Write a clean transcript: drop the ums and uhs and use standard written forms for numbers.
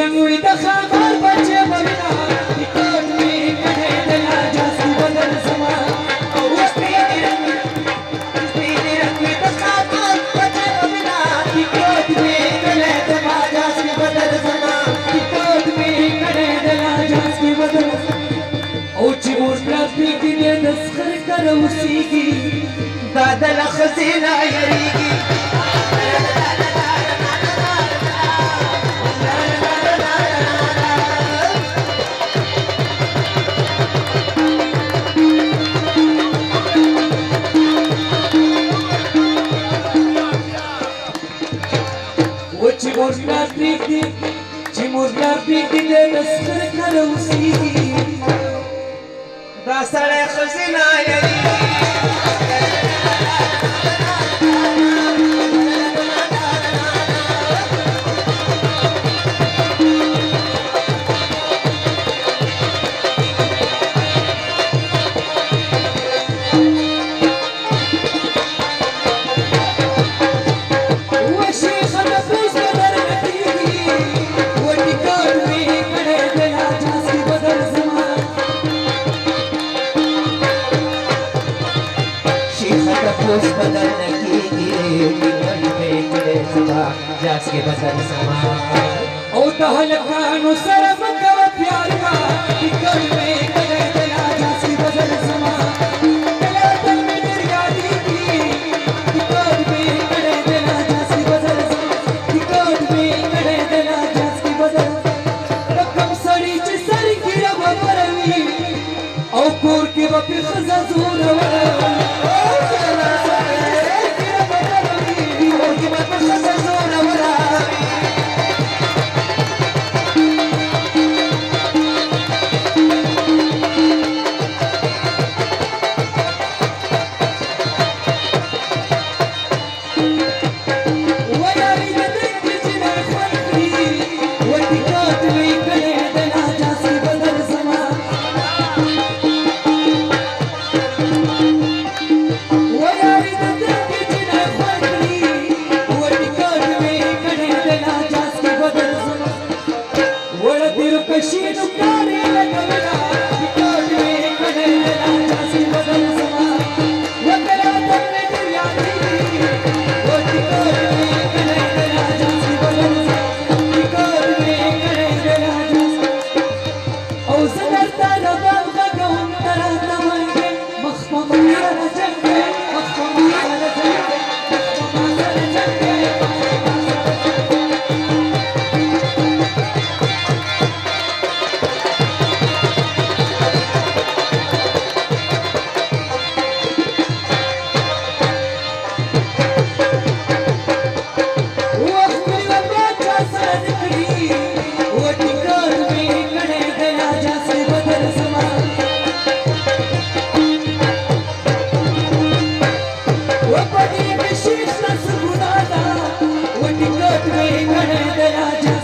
रंग वि د خاور بچه بوینا ټیکټ می کړه د لا جاسي بدل سما او سپین رنگ وي د خاور بچه بوینا ټیکټ می کړه د لا جاسي بدل سما ټیکټ می کړه د لا جاسي بدل او چې مور پلاستیک دې د سخر کړه وسیږي دا د لخزینا یریږي چې مور پلاستیک دې د سخر کړه وسیږي دا سړی خزینه یریږي بدل نکیږي ټیکټ په کړه سما جاس کې بدل سما او ته هلکانو سره وکړه پیار کا ټیکټ په کړه دلا جاس کې بدل سما کله تل مې دریا دي ټیکټ په کړه دلا جاس کې بدل سما ټیکټ په کړه دلا جاس کې بدل رقم سړی چې سر کې رب پروي او کور کې په خزا زور وره टिकट में कड़े दया